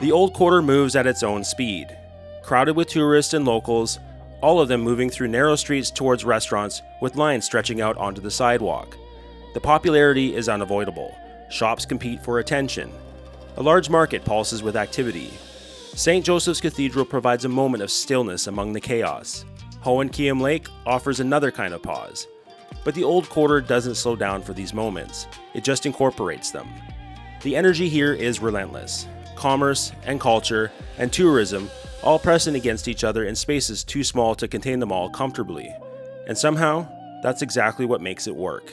The Old Quarter moves at its own speed, crowded with tourists and locals, all of them moving through narrow streets towards restaurants with lines stretching out onto the sidewalk. The popularity is unavoidable. Shops compete for attention. A large market pulses with activity. St. Joseph's Cathedral provides a moment of stillness among the chaos. Hoan Lake offers another kind of pause. But the Old Quarter doesn't slow down for these moments. It just incorporates them. The energy here is relentless. Commerce and culture and tourism all pressing against each other in spaces too small to contain them all comfortably. And somehow, that's exactly what makes it work.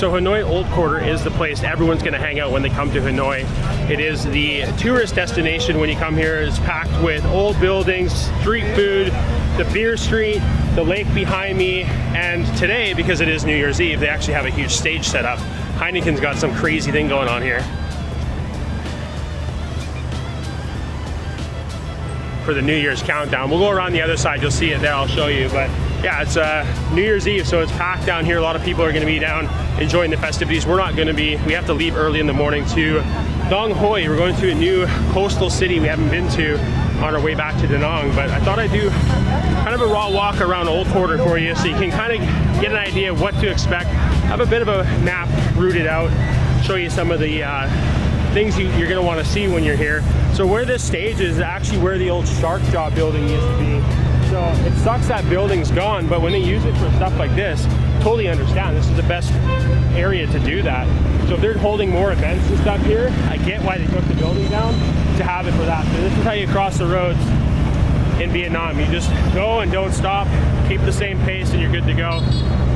So Hanoi Old Quarter is the place everyone's going to hang out when they come to Hanoi. It is the tourist destination when you come here. It's packed with old buildings, street food, the beer street, the lake behind me, and today, because it is New Year's Eve, they actually have a huge stage set up. Heineken's got some crazy thing going on here for the New Year's countdown. We'll go around the other side, you'll see it there, I'll show you. But yeah, it's New Year's Eve, so it's packed down here. A lot of people are going to be down enjoying the festivities. We're not going to be. We have to leave early in the morning to Dong Hoi. We're going to a new coastal city we haven't been to on our way back to Da Nang. But I thought I'd do kind of a raw walk around Old Quarter for you so you can kind of get an idea of what to expect. Have a bit of a map routed out, show you some of the things you're going to want to see when you're here. So where this stage is actually where the old Shark Jaw building used to be. So it sucks that building's gone, but when they use it for stuff like this, totally understand. This is the best area to do that. So if they're holding more events and stuff here, I get why they took the building down to have it for that. So this is how you cross the roads in Vietnam. You just go and don't stop, keep the same pace, and you're good to go.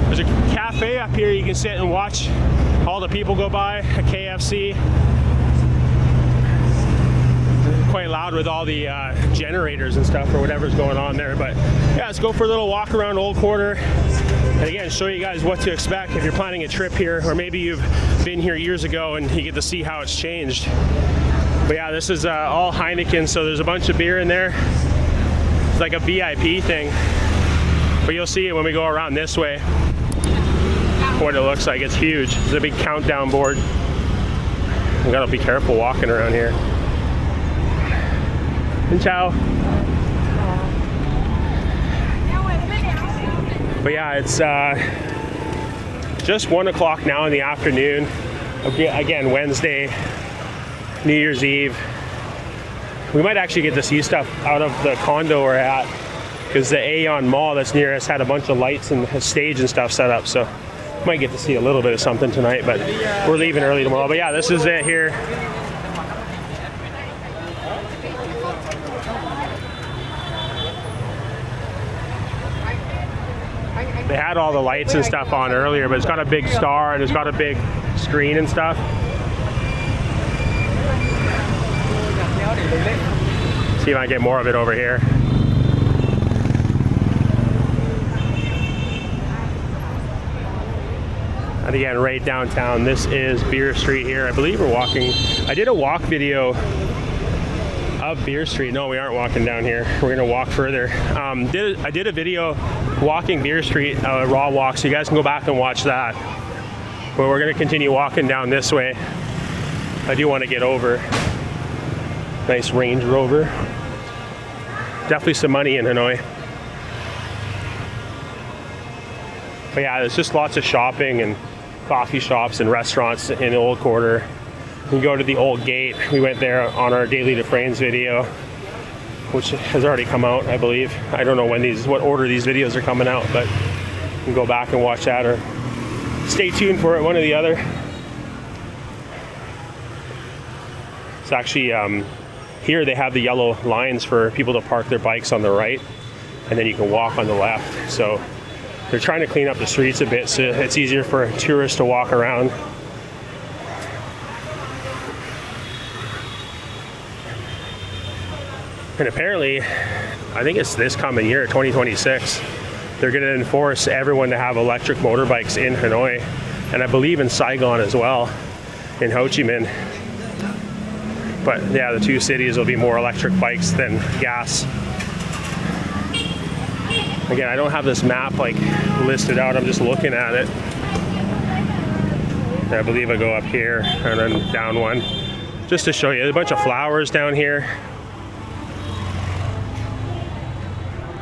There's a cafe up here you can sit and watch all the people go by, a KFC. Quite loud with all the generators and stuff or whatever's going on there. But yeah, let's go for a little walk around Old Quarter and again show you guys what to expect if you're planning a trip here, or maybe you've been here years ago and you get to see how it's changed. But yeah, this is all Heineken, so there's a bunch of beer in there. It's like a VIP thing, but you'll see it when we go around this way what it looks like. It's huge. There's a big countdown board. You gotta be careful walking around here. And ciao. But yeah, it's just 1 o'clock now in the afternoon. Again, Wednesday, New Year's Eve. We might actually get to see stuff out of the condo we're at, because the Aeon Mall that's near us had a bunch of lights and a stage and stuff set up. So might get to see a little bit of something tonight, but we're leaving early tomorrow. But yeah, this is it here. They had all the lights and stuff on earlier, but it's got a big star and it's got a big screen and stuff. See if I can get more of it over here. And again, right downtown, this is Beer Street here. I believe we're walking. I did a walk video of Beer Street. No, we aren't walking down here. We're gonna walk further. I did a video walking Beer Street, raw walk, so you guys can go back and watch that. But we're gonna continue walking down this way. I do want to get over. Nice Range Rover. Definitely some money in Hanoi. But yeah, there's just lots of shopping and coffee shops and restaurants in the Old Quarter. You go to the old gate. We went there on our daily Dufresnes video, which has already come out, I believe. I don't know what order these videos are coming out, but you can go back and watch that or stay tuned for it, one or the other. It's actually, here they have the yellow lines for people to park their bikes on the right, and then you can walk on the left. So they're trying to clean up the streets a bit so it's easier for tourists to walk around. And apparently, I think it's this coming year, 2026, they're going to enforce everyone to have electric motorbikes in Hanoi, and I believe in Saigon as well, in Ho Chi Minh. But yeah, the two cities will be more electric bikes than gas. Again, I don't have this map like listed out, I'm just looking at it. I believe I go up here and then down one, just to show you. There's a bunch of flowers down here.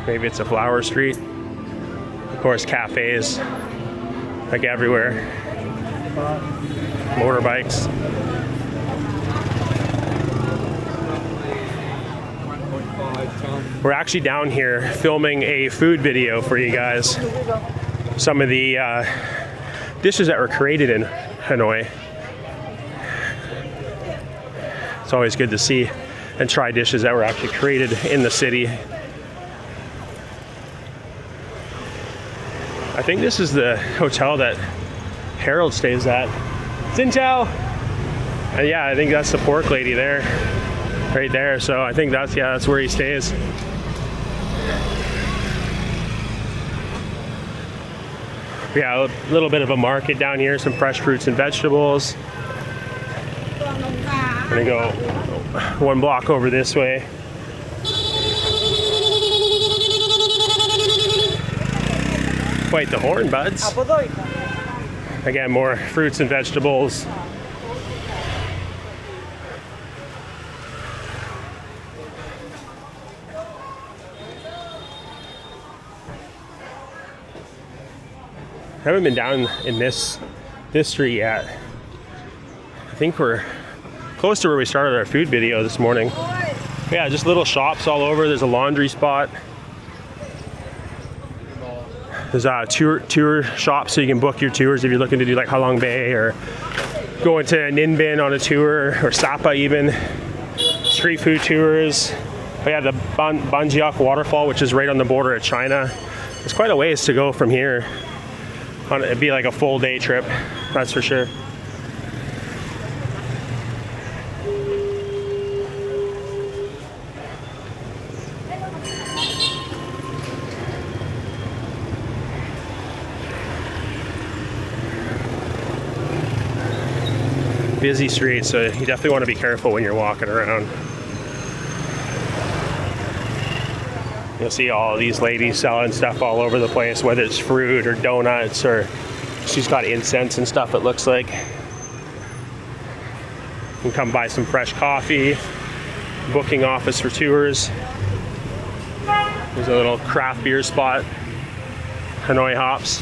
Maybe it's a flower street. Of course, cafes, like everywhere. Motorbikes. We're actually down here filming a food video for you guys. Some of the dishes that were created in Hanoi. It's always good to see and try dishes that were actually created in the city. I think this is the hotel that Harold stays at. Xin chào! And yeah, I think that's the pork lady there, right there. So I think that's, yeah, that's where he stays. Yeah, a little bit of a market down here, some fresh fruits and vegetables. I'm gonna go one block over this way. Quite the horn, buds. Again, more fruits and vegetables. I haven't been down in this street yet. I think we're close to where we started our food video this morning. Yeah, just little shops all over. There's a laundry spot. There's a tour shop, so you can book your tours if you're looking to do like Halong Bay or go into Ninh Binh on a tour, or Sapa even. Street food tours. But yeah, the Banjiak waterfall, which is right on the border of China. It's quite a ways to go from here. It'd be like a full day trip, that's for sure. Busy street, so you definitely want to be careful when you're walking around. You'll see all of these ladies selling stuff all over the place, whether it's fruit or donuts, or she's got incense and stuff, it looks like. You can come buy some fresh coffee. Booking office for tours. There's a little craft beer spot. Hanoi hops.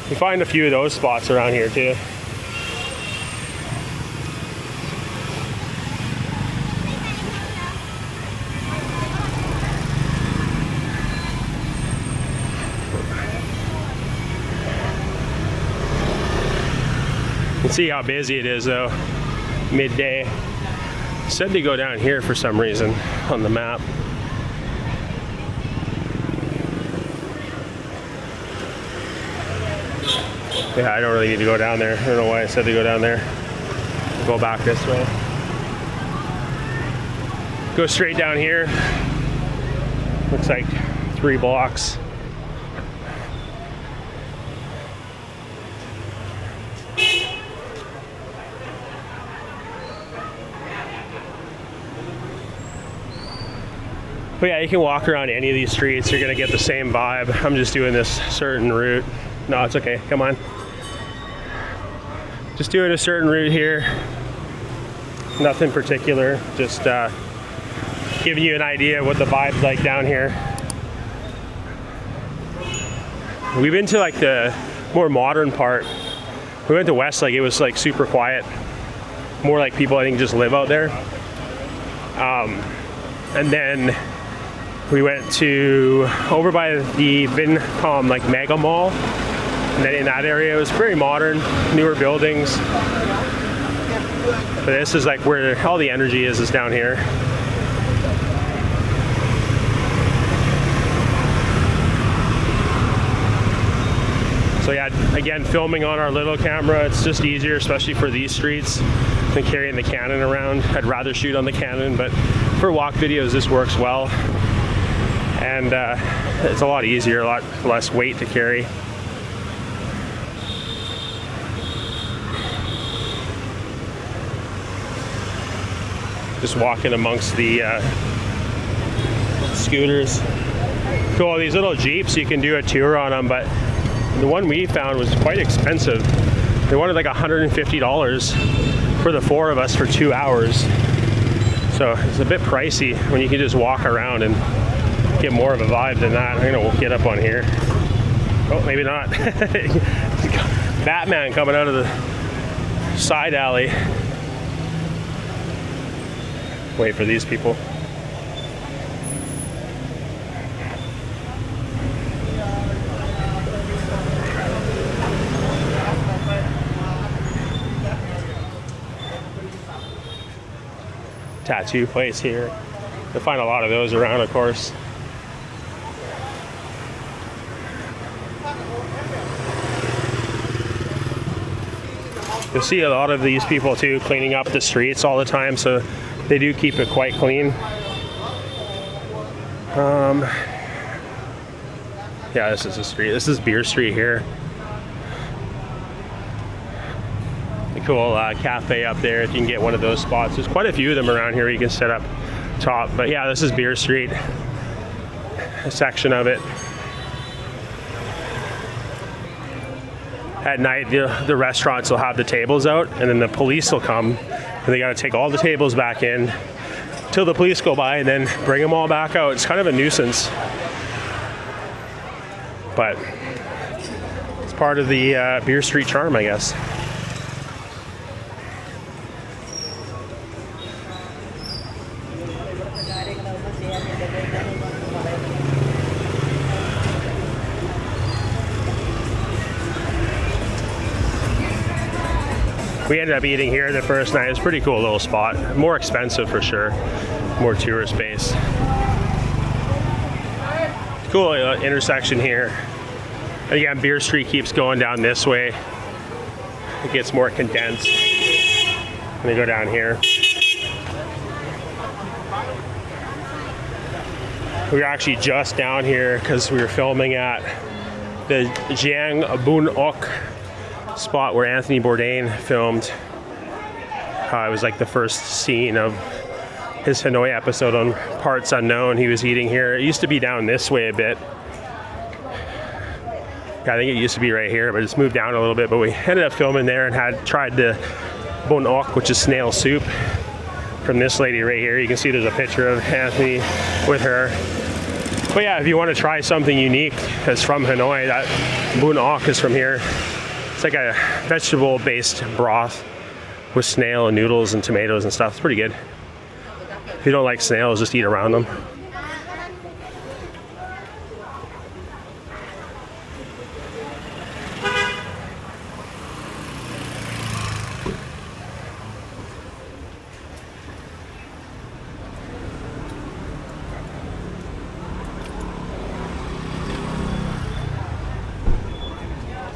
You find a few of those spots around here too. You can see how busy it is though, midday. It said to go down here for some reason on the map. Yeah, I don't really need to go down there. I don't know why I said to go down there. I'll go back this way. Go straight down here. Looks like 3 blocks. But yeah, you can walk around any of these streets, you're gonna get the same vibe. I'm just doing this certain route. No, it's okay, come on. Just doing a certain route here. Nothing particular, just giving you an idea of what the vibe's like down here. We've been to like the more modern part. We went to Westlake, it was like super quiet. More like people I think just live out there. And then we went to over by the Vincom like mega mall, and then in that area it was very modern, newer buildings. But this is like where all the energy is down here. So yeah, again, filming on our little camera, it's just easier, especially for these streets, than carrying the Canon around. I'd rather shoot on the Canon, but for walk videos this works well. and it's a lot easier, a lot less weight to carry. Just walking amongst the scooters. Cool, these little Jeeps, you can do a tour on them, but the one we found was quite expensive. They wanted like $150 for the 4 of us for 2 hours. So it's a bit pricey when you can just walk around and get more of a vibe than that. I'm gonna get up on here. Oh, maybe not. Batman coming out of the side alley. Wait for these people. Tattoo place here. You'll find a lot of those around, of course. You'll see a lot of these people too cleaning up the streets all the time, so they do keep it quite clean. Yeah, this is the street. This is Beer Street here. A cool cafe up there if you can get one of those spots. There's quite a few of them around here where you can set up top. But yeah, this is Beer Street, a section of it. At night, the restaurants will have the tables out, and then the police will come, and they got to take all the tables back in till the police go by, and then bring them all back out. It's kind of a nuisance, but it's part of the Beer Street charm, I guess. We ended up eating here the first night. It was a pretty cool little spot. More expensive for sure. More tourist based. Cool intersection here. And again, Beer Street keeps going down this way. It gets more condensed. Let me go down here. We were actually just down here because we were filming at the Giang Bun Ok spot where Anthony Bourdain filmed. It was like the first scene of his Hanoi episode on Parts Unknown. He was eating here. It used to be down this way a bit. Yeah, I think it used to be right here, but it's moved down a little bit. But we ended up filming there and had tried the Bun Ok, which is snail soup, from this lady right here. You can see there's a picture of Anthony with her. But yeah, if you want to try something unique that's from Hanoi, that Bun Ok is from here. It's like a vegetable-based broth with snail and noodles and tomatoes and stuff. It's pretty good. If you don't like snails, just eat around them.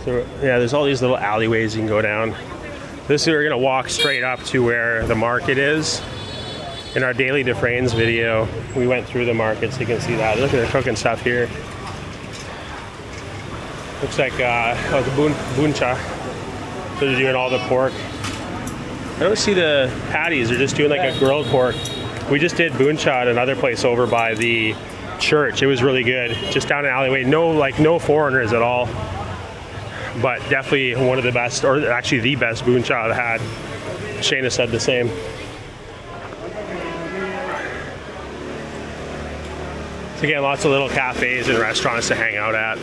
So yeah, there's all these little alleyways you can go down. This we're gonna walk straight up to where the market is. In our daily Dufresnes video, we went through the market, so you can see that. Look at they're cooking stuff here. Looks like the buncha. So they're doing all the pork. I don't see the patties. They're just doing like a grilled pork. We just did buncha at another place over by the church. It was really good. Just down an alleyway. No foreigners at all. But definitely one of the best, or actually the best buncha I've had. Shayna said the same. So again, lots of little cafes and restaurants to hang out at.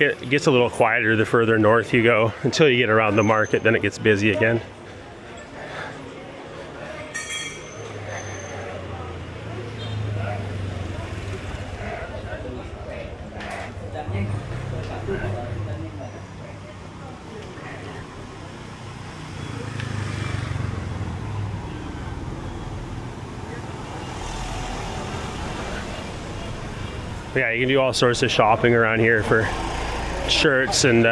It gets a little quieter the further north you go, until you get around the market, then it gets busy again. Yeah, you can do all sorts of shopping around here for shirts and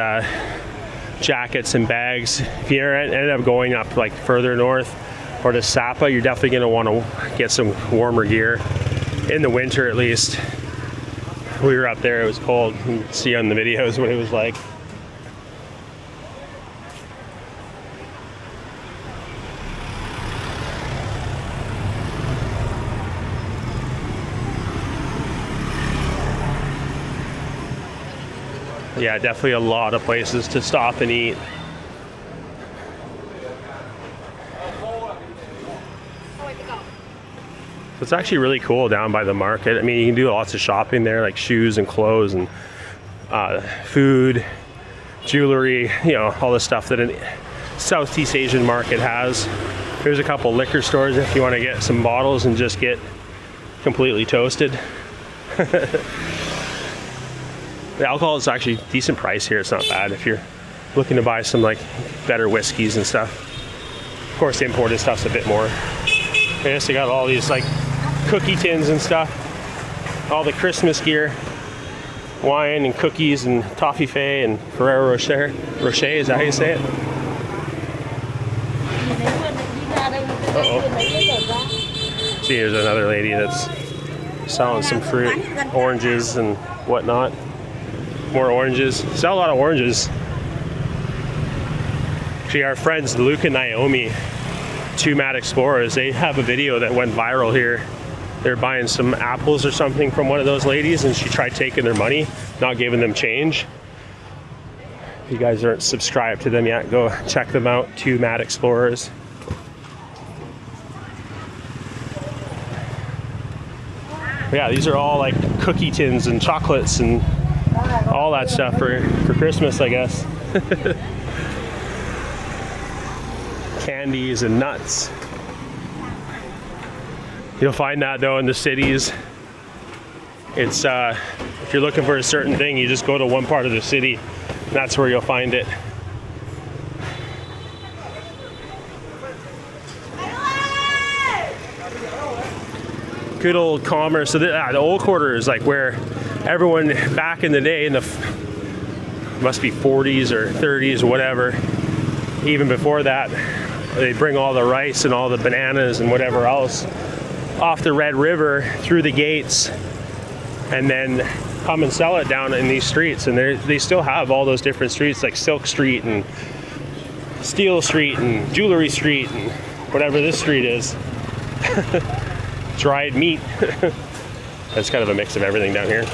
jackets and bags. If you end up going up like further north, or to Sapa, you're definitely going to want to get some warmer gear in the winter at least. We were up there, it was cold. You can see on the videos what it was like. Yeah, definitely a lot of places to stop and eat. So it's actually really cool down by the market. I mean, you can do lots of shopping there, like shoes and clothes and food, jewelry, you know, all the stuff that a Southeast Asian market has. There's a couple liquor stores if you want to get some bottles and just get completely toasted. The alcohol is actually decent price here. It's not bad if you're looking to buy some like better whiskeys and stuff. Of course, the imported stuff's a bit more. Okay, so you got all these like cookie tins and stuff. All the Christmas gear. Wine and cookies and toffee and Ferrero Rocher. Rocher, is that how you say it? Uh-oh. See, here's another lady that's selling some fruit, oranges and whatnot. More oranges. Sell a lot of oranges. Actually, our friends Luke and Naomi, 2 Mad Explorers, they have a video that went viral here. They're buying some apples or something from one of those ladies, and she tried taking their money, not giving them change. If you guys aren't subscribed to them yet, go check them out. 2 Mad Explorers. But yeah, these are all like cookie tins and chocolates and all that stuff for Christmas, I guess. Candies and nuts. You'll find that though in the cities. It's if you're looking for a certain thing, you just go to one part of the city, and that's where you'll find it. Good old commerce. So the Old Quarter is like where everyone back in the day, in the must be 40s or 30s or whatever, even before that, they bring all the rice and all the bananas and whatever else off the Red River through the gates, and then come and sell it down in these streets. And they still have all those different streets, like Silk Street and Steel Street and Jewelry Street and whatever this street is. Dried meat. That's kind of a mix of everything down here.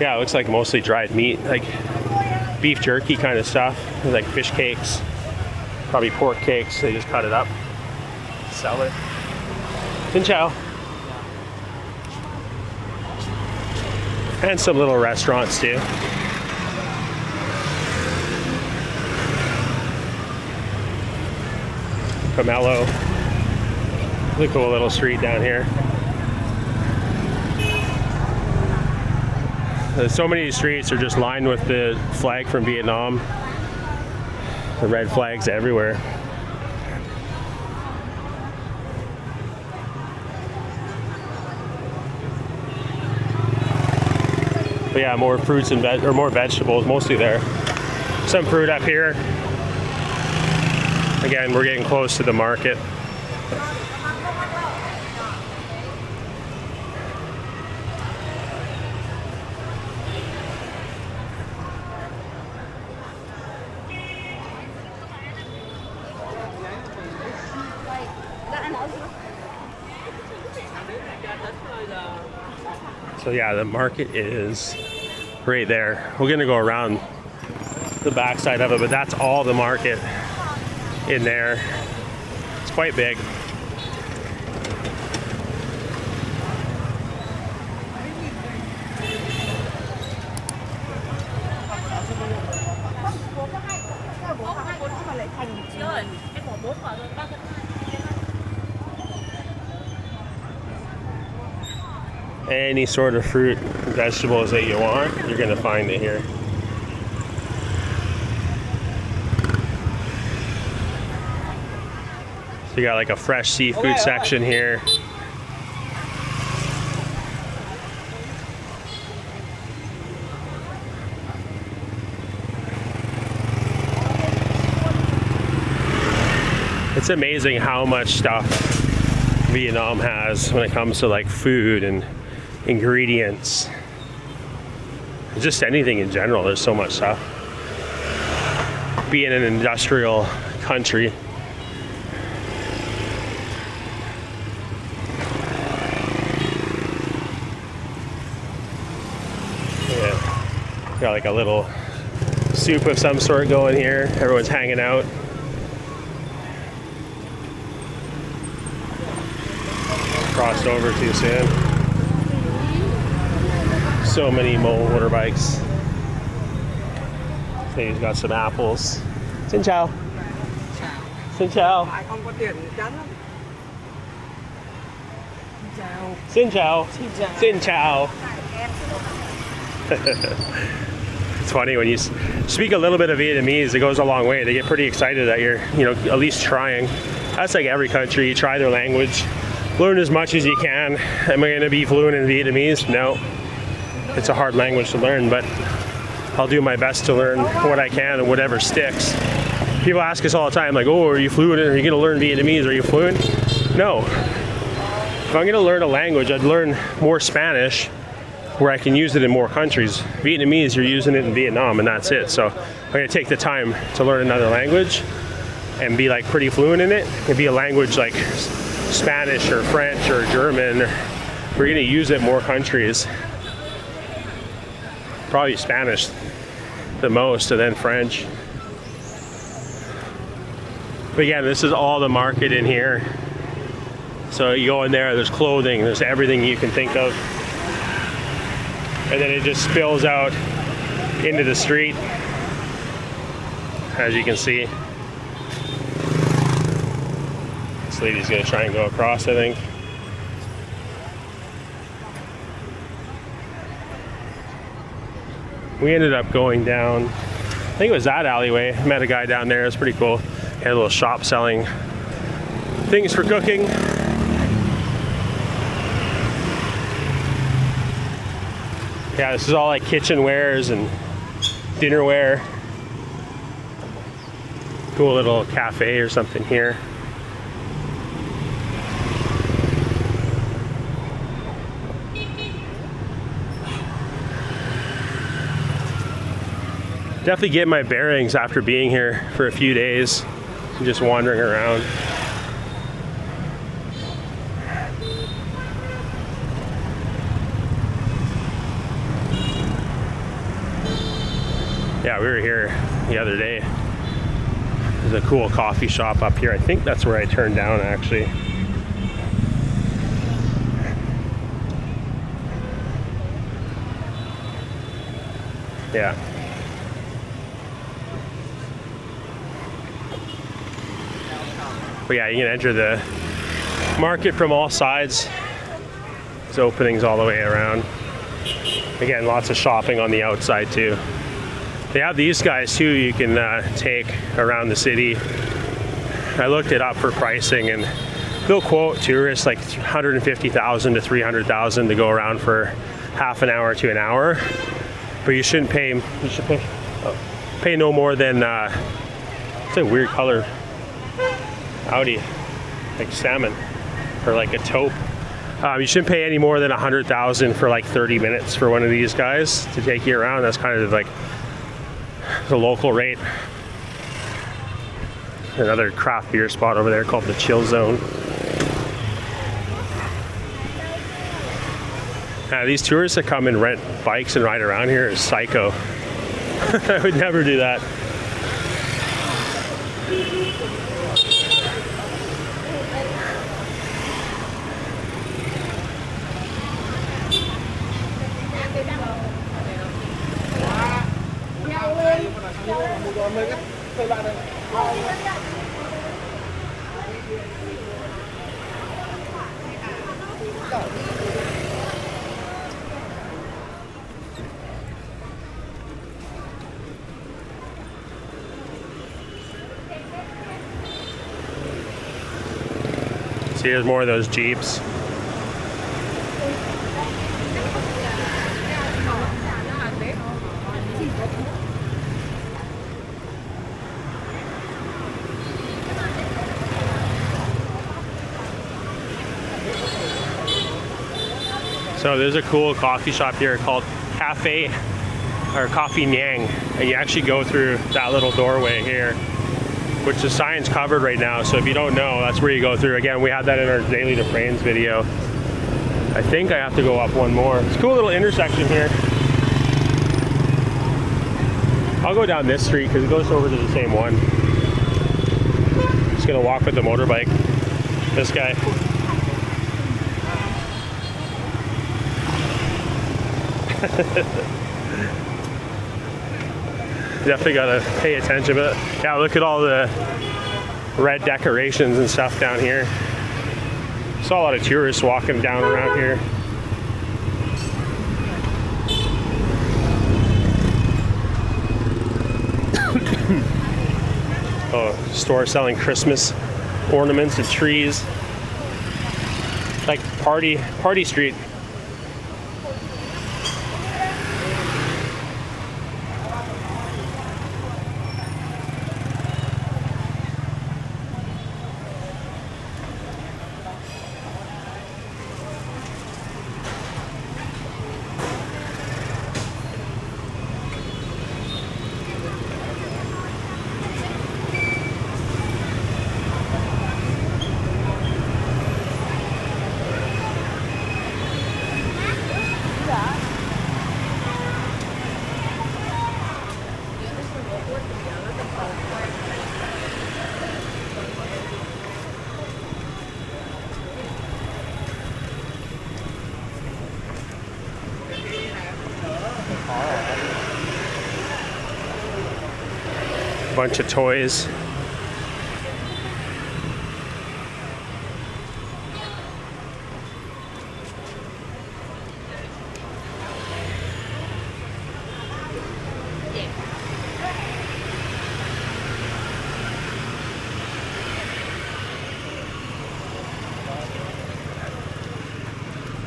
Yeah, it looks like mostly dried meat, like beef jerky kind of stuff, like fish cakes, probably pork cakes. They just cut it up, sell it. Xin chao. And some little restaurants too. Pomelo. Really cool little street down here. So many of these streets are just lined with the flag from Vietnam. The red flags everywhere. But yeah, more fruits and more vegetables, mostly there. Some fruit up here. Again, we're getting close to the market. So yeah, the market is right there. We're gonna go around the backside of it, but that's all the market in there. It's quite big. Any sort of fruit and vegetables that you want, you're gonna find it here. So you got like a fresh seafood section here. It's amazing how much stuff Vietnam has when it comes to like food and ingredients. Just anything in general, there's so much stuff. Being an industrial country. Yeah. Got like a little soup of some sort going here. Everyone's hanging out. Crossed over too soon. So many motorbikes. He's got some apples. Xin chào. Xin chào. Xin chào. Xin chào. It's funny when you speak a little bit of Vietnamese, it goes a long way. They get pretty excited that you're, you know, at least trying. That's like every country. You try their language, learn as much as you can. Am I going to be fluent in Vietnamese? No. It's a hard language to learn, but I'll do my best to learn what I can and whatever sticks. People ask us all the time, like, oh, are you fluent? Are you going to learn Vietnamese? Are you fluent? No. If I'm going to learn a language, I'd learn more Spanish where I can use it in more countries. Vietnamese, you're using it in Vietnam and that's it. So I'm going to take the time to learn another language and be like pretty fluent in it. It'd be a language like Spanish or French or German. We're going to use it in more countries. Probably Spanish the most, and then French. But again, this is all the market in here. So you go in there, there's clothing, there's everything you can think of. And then it just spills out into the street, as you can see. This lady's gonna try and go across, I think. We ended up going down, I think it was that alleyway. Met a guy down there, it was pretty cool. Had a little shop selling things for cooking. Yeah, this is all like kitchenwares and dinnerware. Cool little cafe or something here. Definitely get my bearings after being here for a few days and just wandering around. Yeah, we were here the other day. There's a cool coffee shop up here. I think that's where I turned down actually. Yeah. But yeah, you can enter the market from all sides. There's openings all the way around. Again, lots of shopping on the outside too. They have these guys too you can take around the city. I looked it up for pricing and they'll quote tourists like 150,000 to 300,000 to go around for half an hour to an hour. But you shouldn't pay, you should pay no more than, it's a weird color. Audi, like salmon, or like a taupe. You shouldn't pay any more than 100,000 for like 30 minutes for one of these guys to take you around. That's kind of like the local rate. Another craft beer spot over there called the Chill Zone. These tourists that come and rent bikes and ride around here is psycho. I would never do that. See, there's more of those Jeeps. So there's a cool coffee shop here called Cafe or Coffee Nyang, and you actually go through that little doorway here, which the sign's covered right now, so if you don't know, that's where you go through. Again, we had that in our daily Dufresnes video. I think I have to go up one more. It's a cool little intersection here. I'll go down this street because it goes over to the same one. Just gonna walk with the motorbike. This guy. Definitely gotta pay attention, but yeah, look at all the red decorations and stuff down here. Saw a lot of tourists walking down around here. Oh, store selling Christmas ornaments and trees. Like party street. Bunch of toys.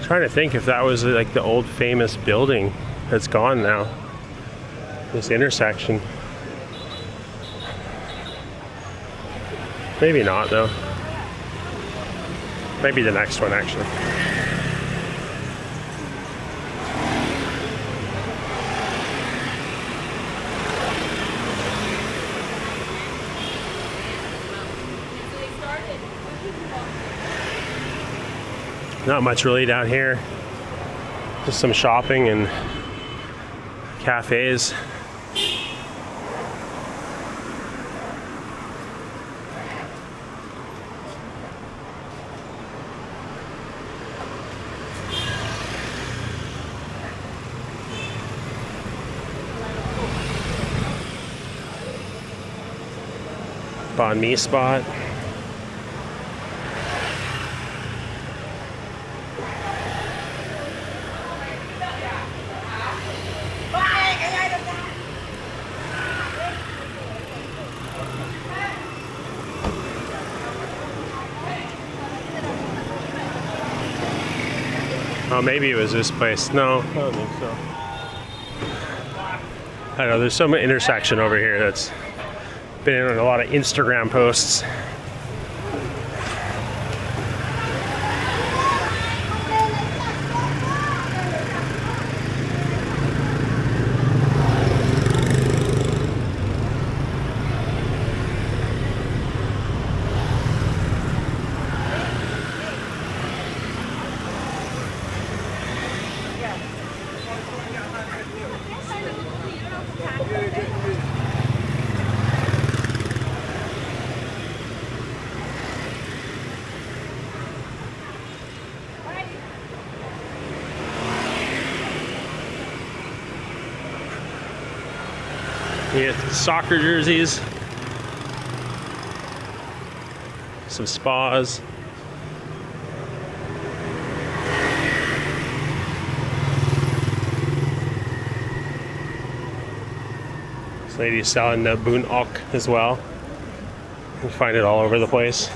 Trying to think if that was like the old famous building that's gone now. This intersection. Maybe not though. Maybe the next one actually. Not much really down here. Just some shopping and cafes. Banh mi spot. Oh, maybe it was this place. No, I don't think so. I don't know, there's some intersection over here that's been in a lot of Instagram posts. We get soccer jerseys, some spas. This lady's selling the Boon Ok as well. You find it all over the place.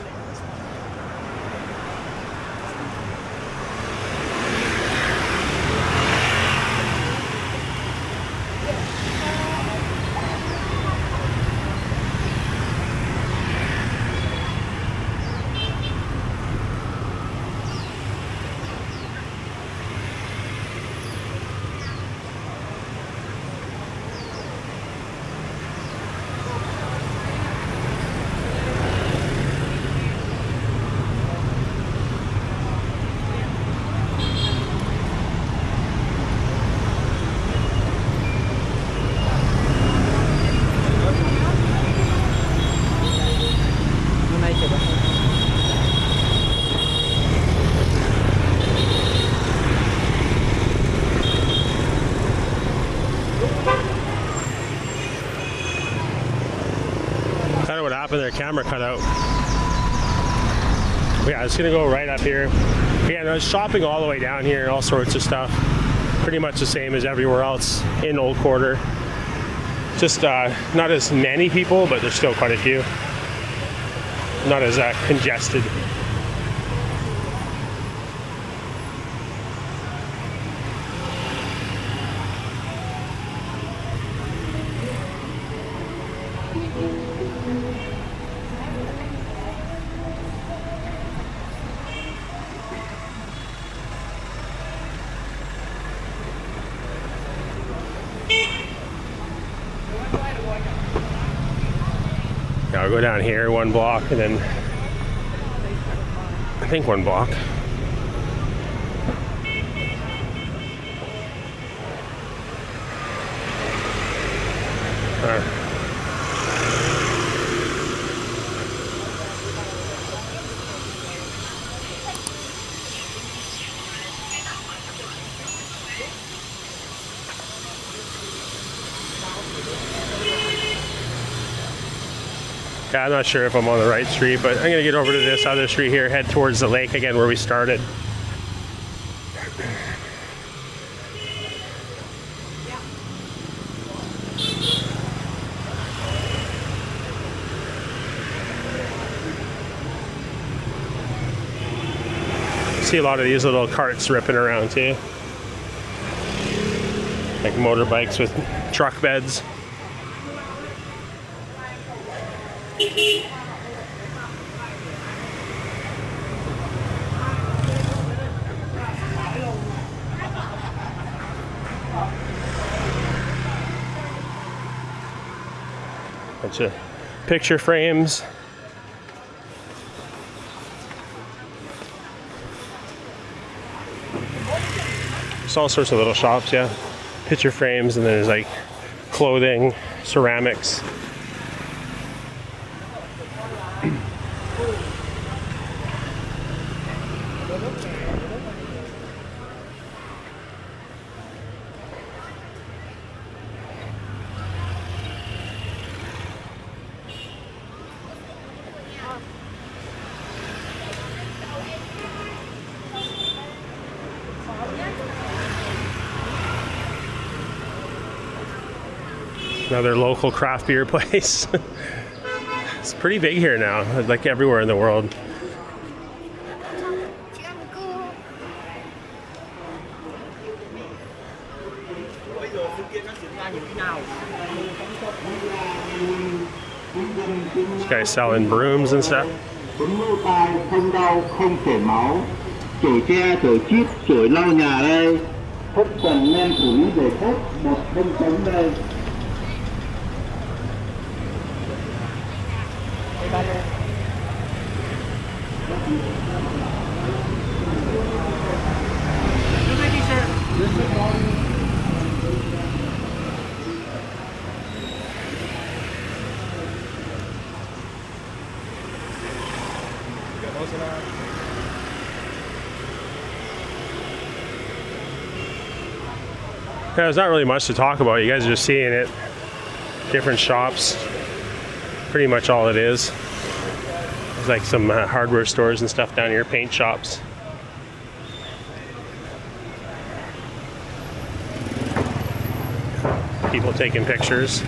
I don't know what happened there, camera cut out. But yeah, it's gonna go right up here. Yeah, there's shopping all the way down here, all sorts of stuff. Pretty much the same as everywhere else in Old Quarter. Just not as many people, but there's still quite a few. Not as congested. Yeah, I'll go down here 1 block and then I think 1 block. Yeah, I'm not sure if I'm on the right street, but I'm gonna get over to this other street here, head towards the lake again where we started. See a lot of these little carts ripping around too. Like motorbikes with truck beds. Bunch of picture frames. There's all sorts of little shops, yeah. Picture frames, and then there's like clothing, ceramics. Another local craft beer place. It's pretty big here now, like everywhere in the world. This guy's selling brooms and stuff. Yeah, there's not really much to talk about. You guys are just seeing it. Different shops. Pretty much all it is. There's like some hardware stores and stuff down here, paint shops. People taking pictures.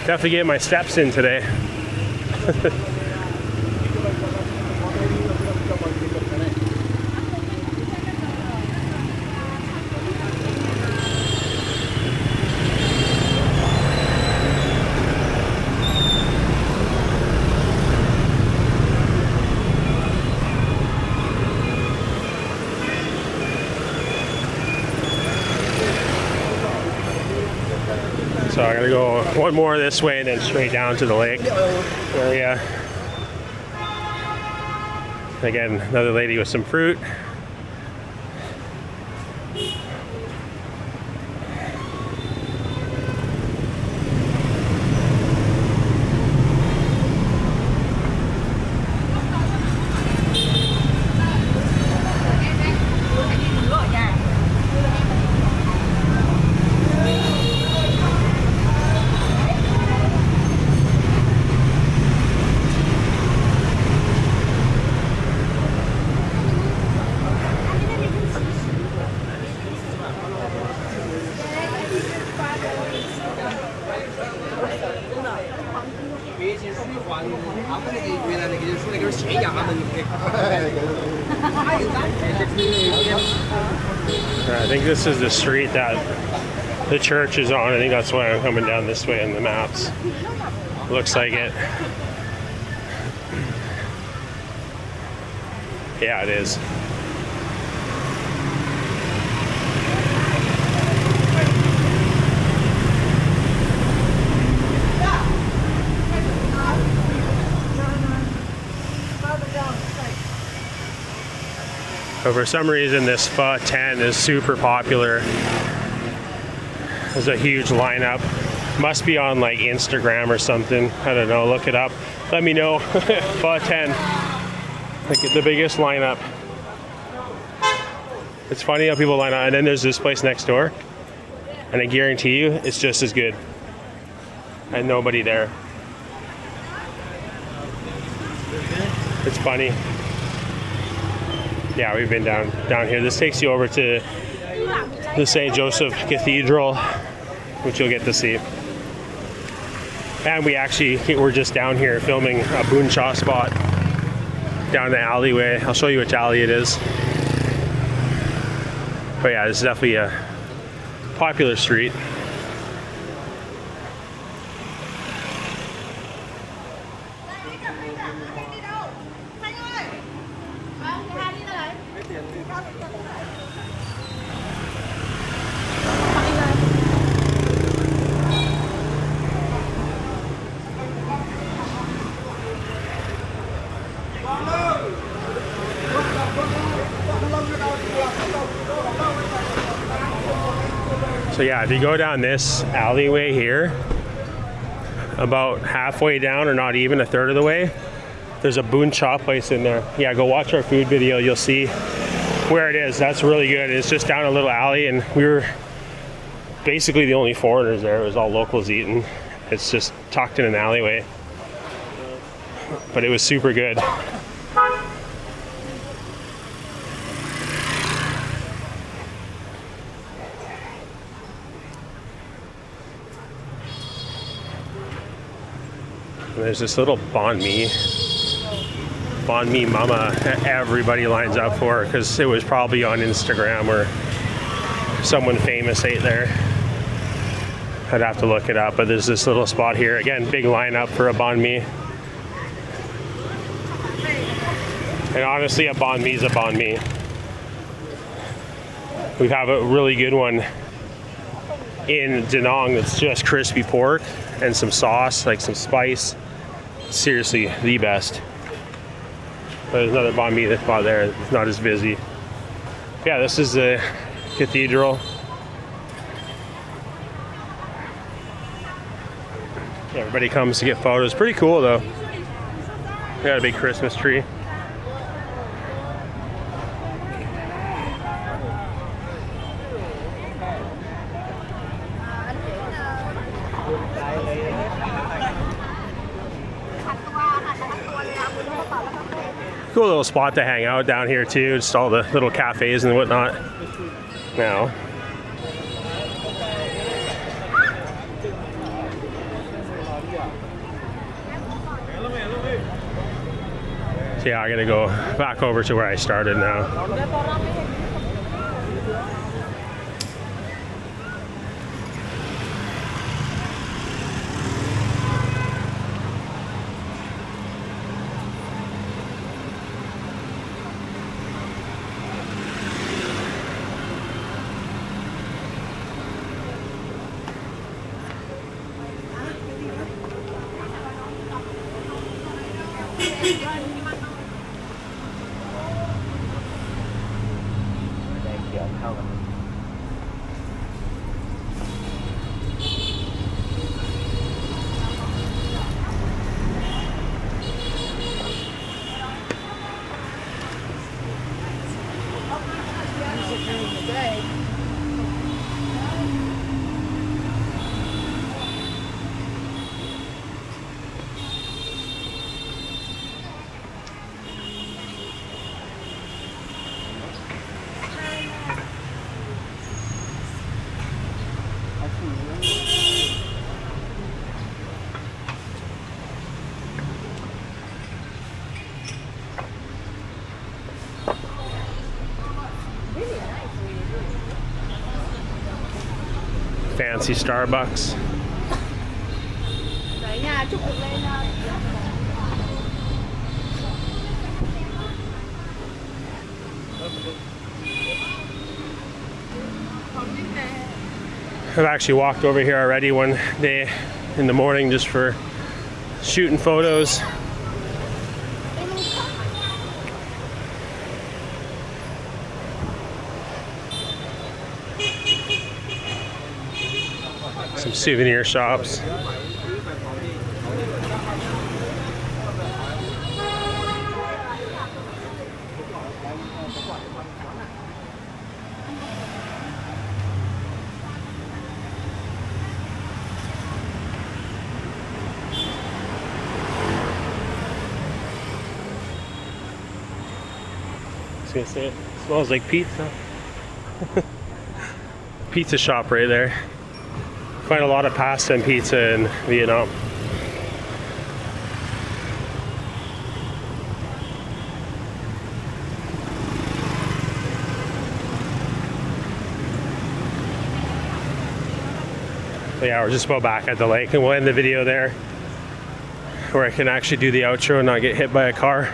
Definitely get my steps in today. So I gotta go one more this way and then straight down to the lake area. Again, another lady with some fruit. I think this is the street that the church is on. I think that's why I'm coming down this way in the maps. Looks like it. Yeah, it is. But for some reason, this pho 10 is super popular. There's a huge lineup. Must be on like Instagram or something. I don't know. Look it up. Let me know. Pho 10. Like the biggest lineup. It's funny how people line up. And then there's this place next door. And I guarantee you, it's just as good. And nobody there. It's funny. Yeah, we've been down here. This takes you over to the St. Joseph Cathedral, which you'll get to see. And we're just down here filming a Boon Cha spot down the alleyway. I'll show you which alley it is. But yeah, this is definitely a popular street. So yeah, if you go down this alleyway here, about halfway down or not even a third of the way, there's a Boon Cha place in there. Yeah, go watch our food video, you'll see where it is. That's really good. It's just down a little alley and we were basically the only foreigners there. It was all locals eating. It's just tucked in an alleyway. But it was super good. And there's this little banh mi mama everybody lines up for because it was probably on Instagram or someone famous ate there. I'd have to look it up, but there's this little spot here. Again, big lineup for a banh mi. And honestly, a banh mi is a banh mi. We have a really good one in Da Nang that's just crispy pork and some sauce, like some spice. Seriously, the best. But there's another banh mi spot there. It's not as busy. Yeah, this is the cathedral. Everybody comes to get photos. Pretty cool though. We got a big Christmas tree. Cool little spot to hang out down here too, just all the little cafes and whatnot. Now, so yeah, I gotta go back over to where I started now. fancy Starbucks. I've actually walked over here already one day in the morning just for shooting photos. Some souvenir shops. I was gonna say it smells like pizza. Pizza shop right there. Quite a lot of pasta and pizza in Vietnam. But yeah, we're just about back at the lake, and we'll end the video there where I can actually do the outro and not get hit by a car.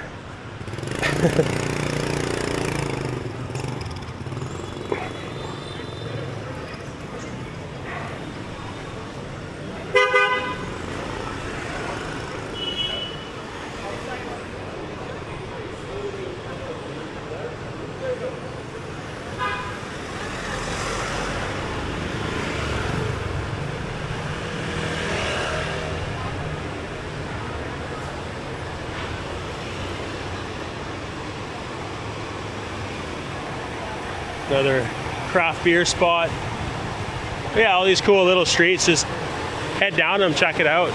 Another craft beer spot. Yeah, all these cool little streets. Just head down them, check it out.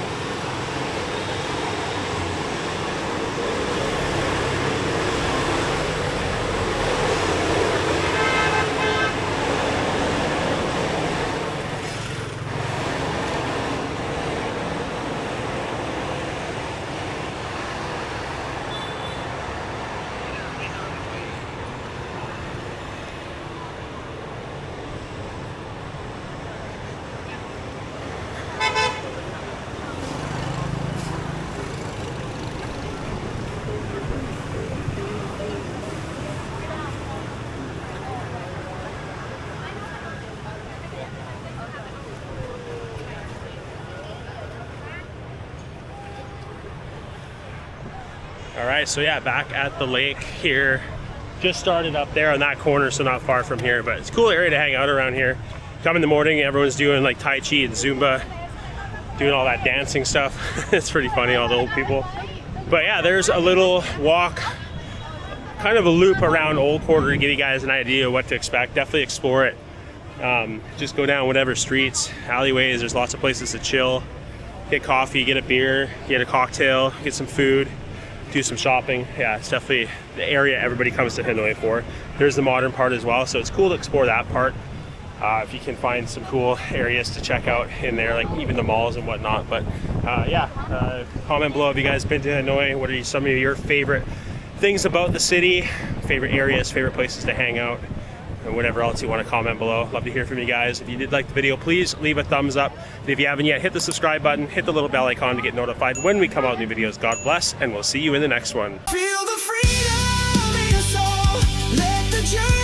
All right, so yeah, back at the lake here. Just started up there on that corner, so not far from here, but it's a cool area to hang out around here. Come in the morning, everyone's doing like Tai Chi and Zumba, doing all that dancing stuff. It's pretty funny, all the old people. But yeah, there's a little walk, kind of a loop around Old Quarter to give you guys an idea of what to expect. Definitely explore it. Just go down whatever streets, alleyways, there's lots of places to chill, get coffee, get a beer, get a cocktail, get some food, do some shopping. Yeah, it's definitely the area everybody comes to Hanoi for. There's the modern part as well, so it's cool to explore that part. If you can find some cool areas to check out in there, like even the malls and whatnot. But yeah, comment below if you guys been to Hanoi. What are some of your favorite things about the city, favorite areas, favorite places to hang out, and whatever else you want to comment below. Love to hear from you guys. If you did like the video, please leave a thumbs up. And if you haven't yet, hit the subscribe button, hit the little bell icon to get notified when we come out with new videos. God bless, and we'll see you in the next one. Feel the freedom in your soul. Let the journey